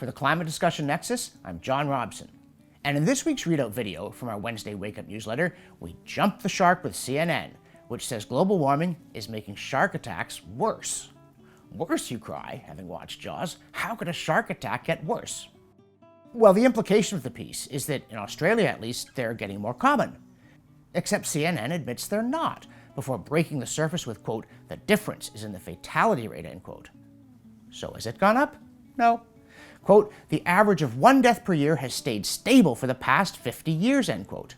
For the Climate Discussion Nexus, I'm John Robson. And in this week's readout video from our Wednesday Wake Up newsletter, we jump the shark with CNN, which says global warming is making shark attacks worse. Worse, you cry, having watched Jaws. How could a shark attack get worse? Well, the implication of the piece is that, in Australia at least, they're getting more common. Except CNN admits they're not, before breaking the surface with, quote, the difference is in the fatality rate, end quote. So has it gone up? No. Quote, the average of 1 death per year has stayed stable for the past 50 years, end quote.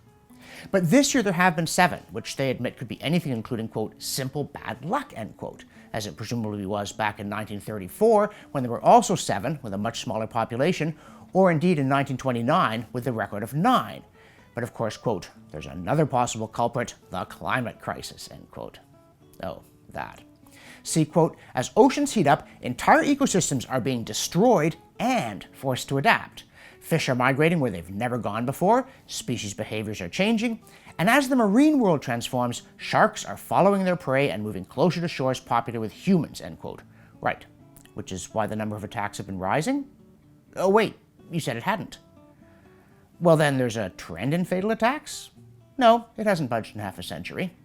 But this year there have been 7, which they admit could be anything including, quote, simple bad luck, end quote, as it presumably was back in 1934, when there were also 7 with a much smaller population, or indeed in 1929 with the record of 9. But of course, quote, there's another possible culprit, the climate crisis, end quote. Oh, that. See, quote, as oceans heat up, entire ecosystems are being destroyed and forced to adapt. Fish are migrating where they've never gone before, species behaviors are changing, and as the marine world transforms, sharks are following their prey and moving closer to shores popular with humans, end quote. Right, which is why the number of attacks have been rising? Oh wait, you said it hadn't. Well then there's a trend in fatal attacks? No, it hasn't budged in half a century.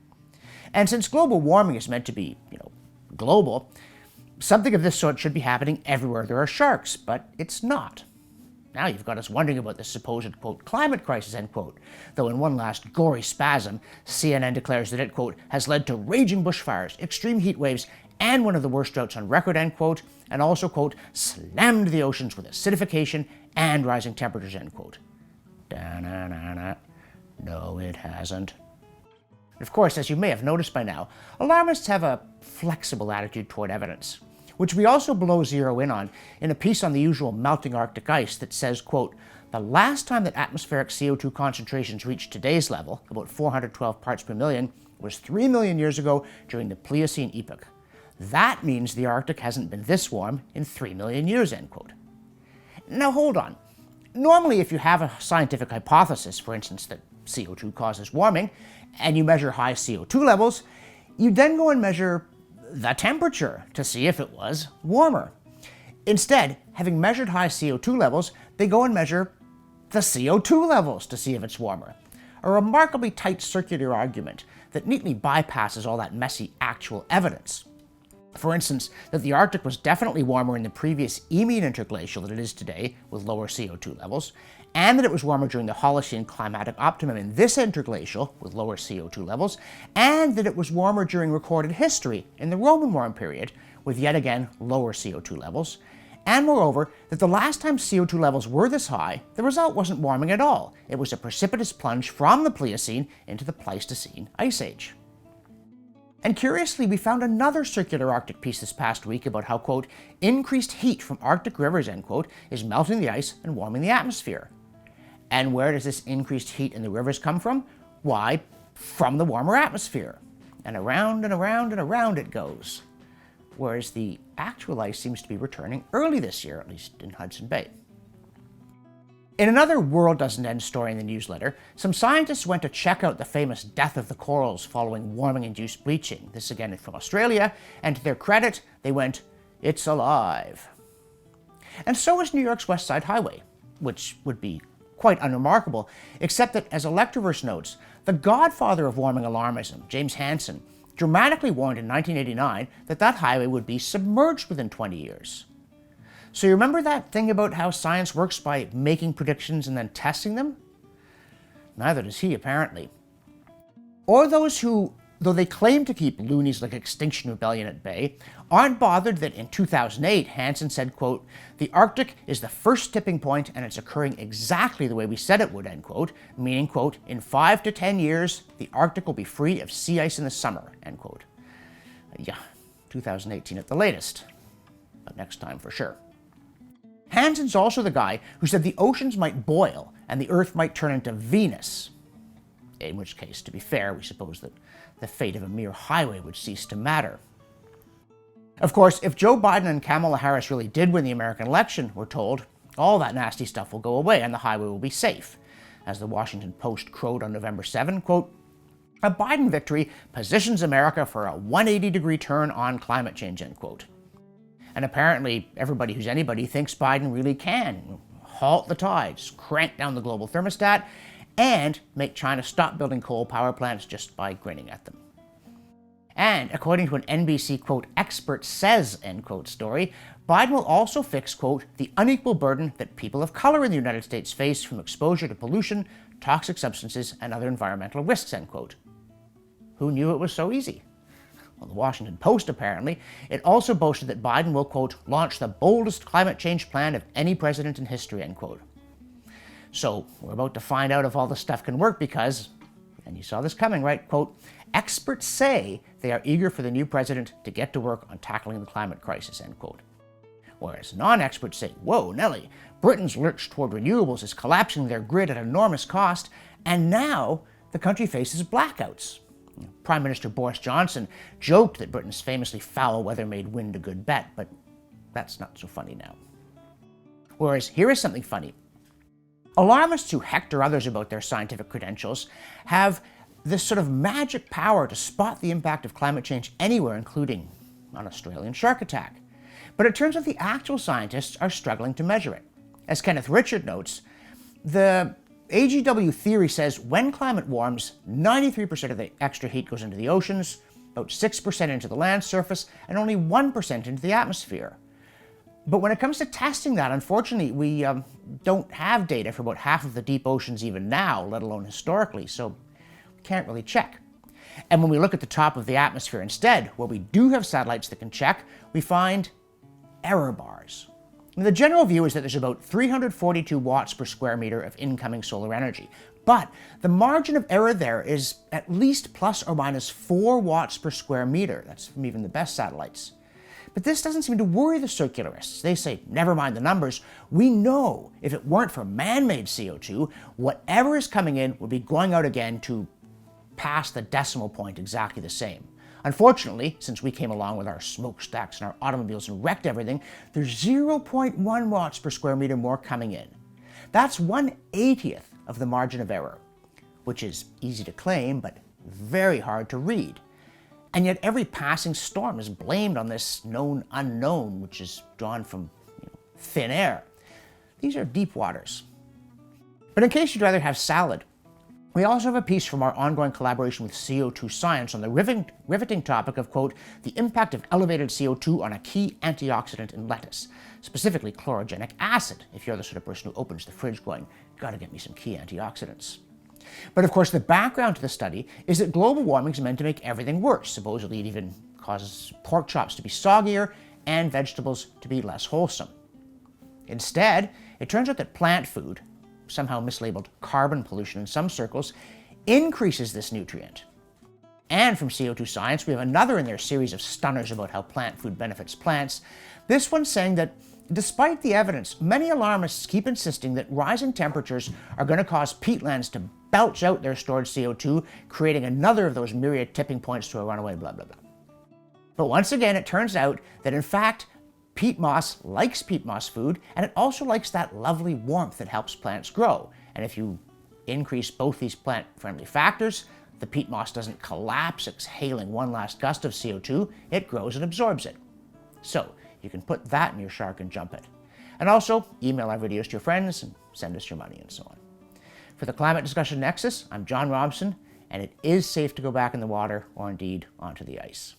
And since global warming is meant to be, global, something of this sort should be happening everywhere there are sharks, but it's not. Now you've got us wondering about the supposed, quote, climate crisis, end quote, though in one last gory spasm, CNN declares that it, quote, has led to raging bushfires, extreme heat waves, and one of the worst droughts on record, end quote, and also, quote, slammed the oceans with acidification and rising temperatures, end quote. Da-na-na-na. No, it hasn't. Of course, as you may have noticed by now, alarmists have a flexible attitude toward evidence, which we also below zero in on in a piece on the usual melting Arctic ice that says, quote, the last time that atmospheric CO2 concentrations reached today's level, about 412 parts per million, was 3 million years ago during the Pliocene epoch. That means the Arctic hasn't been this warm in 3 million years, end quote. Now hold on. Normally, if you have a scientific hypothesis, for instance, that CO2 causes warming, and you measure high CO2 levels, you then go and measure the temperature to see if it was warmer. Instead, having measured high CO2 levels, they go and measure the CO2 levels to see if it's warmer. A remarkably tight circular argument that neatly bypasses all that messy actual evidence. For instance, that the Arctic was definitely warmer in the previous Eemian interglacial than it is today, with lower CO2 levels, and that it was warmer during the Holocene climatic optimum in this interglacial, with lower CO2 levels, and that it was warmer during recorded history in the Roman warm period, with yet again lower CO2 levels, and moreover, that the last time CO2 levels were this high, the result wasn't warming at all. It was a precipitous plunge from the Pliocene into the Pleistocene Ice Age. And curiously, we found another circular Arctic piece this past week about how, quote, increased heat from Arctic rivers, end quote, is melting the ice and warming the atmosphere. And where does this increased heat in the rivers come from? Why, from the warmer atmosphere. And around and around and around it goes. Whereas the actual ice seems to be returning early this year, at least in Hudson Bay. In another World Doesn't End story in the newsletter, some scientists went to check out the famous death of the corals following warming-induced bleaching. This again from Australia, and to their credit, they went, it's alive. And so is New York's West Side Highway, which would be quite unremarkable, except that, as Electroverse notes, the godfather of warming alarmism, James Hansen, dramatically warned in 1989 that that highway would be submerged within 20 years. So you remember that thing about how science works by making predictions and then testing them? Neither does he, apparently. Or those who, though they claim to keep loonies like Extinction Rebellion at bay, aren't bothered that in 2008, Hansen said, quote, the Arctic is the first tipping point and it's occurring exactly the way we said it would, end quote, meaning, quote, in 5 to 10 years, the Arctic will be free of sea ice in the summer, end quote. Yeah, 2018 at the latest, but next time for sure. Hansen's also the guy who said the oceans might boil and the Earth might turn into Venus. In which case, to be fair, we suppose that the fate of a mere highway would cease to matter. Of course, if Joe Biden and Kamala Harris really did win the American election, we're told, all that nasty stuff will go away and the highway will be safe. As the Washington Post crowed on November 7, quote, a Biden victory positions America for a 180-degree turn on climate change, end quote. And apparently everybody who's anybody thinks Biden really can halt the tides, crank down the global thermostat, and make China stop building coal power plants just by grinning at them. And according to an NBC, quote, expert says, end quote, story, Biden will also fix, quote, the unequal burden that people of color in the United States face from exposure to pollution, toxic substances, and other environmental risks, end quote. Who knew it was so easy? Well, the Washington Post, apparently, it also boasted that Biden will, quote, launch the boldest climate change plan of any president in history, end quote. So we're about to find out if all this stuff can work because, and you saw this coming, right? Quote, experts say they are eager for the new president to get to work on tackling the climate crisis, end quote. Whereas non-experts say, whoa, Nelly, Britain's lurch toward renewables is collapsing their grid at enormous cost, and now the country faces blackouts. Prime Minister Boris Johnson joked that Britain's famously foul weather made wind a good bet, but that's not so funny now. Whereas here is something funny. Alarmists who hector others about their scientific credentials have this sort of magic power to spot the impact of climate change anywhere, including an Australian shark attack. But it turns out the actual scientists are struggling to measure it. As Kenneth Richard notes, the AGW theory says when climate warms, 93% of the extra heat goes into the oceans, about 6% into the land surface, and only 1% into the atmosphere. But when it comes to testing that, unfortunately, we don't have data for about half of the deep oceans even now, let alone historically, so we can't really check. And when we look at the top of the atmosphere instead, where we do have satellites that can check, we find error bars. And the general view is that there's about 342 watts per square meter of incoming solar energy. But the margin of error there is at least plus or minus 4 watts per square meter. That's from even the best satellites. But this doesn't seem to worry the circularists. They say, never mind the numbers. We know if it weren't for man-made CO2, whatever is coming in would be going out again to pass the decimal point exactly the same. Unfortunately, since we came along with our smokestacks and our automobiles and wrecked everything, there's 0.1 watts per square meter more coming in. That's 1/80th of the margin of error, which is easy to claim, but very hard to read. And yet every passing storm is blamed on this known unknown, which is drawn from thin air. These are deep waters. But in case you'd rather have salad, we also have a piece from our ongoing collaboration with CO2 Science on the riveting topic of, quote, the impact of elevated CO2 on a key antioxidant in lettuce, specifically chlorogenic acid, if you're the sort of person who opens the fridge going, gotta get me some key antioxidants. But of course, the background to the study is that global warming is meant to make everything worse. Supposedly it even causes pork chops to be soggier and vegetables to be less wholesome. Instead, it turns out that plant food, somehow mislabeled carbon pollution in some circles, increases this nutrient. And from CO2 Science, we have another in their series of stunners about how plant food benefits plants. This one's saying that despite the evidence, many alarmists keep insisting that rising temperatures are going to cause peatlands to belch out their stored CO2, creating another of those myriad tipping points to a runaway blah, blah, blah. But once again, it turns out that in fact, peat moss likes peat moss food, and it also likes that lovely warmth that helps plants grow. And if you increase both these plant-friendly factors, the peat moss doesn't collapse, exhaling one last gust of CO2, it grows and absorbs it. So you can put that in your shark and jump it. And also, email our videos to your friends and send us your money and so on. For the Climate Discussion Nexus, I'm John Robson, and it is safe to go back in the water or indeed onto the ice.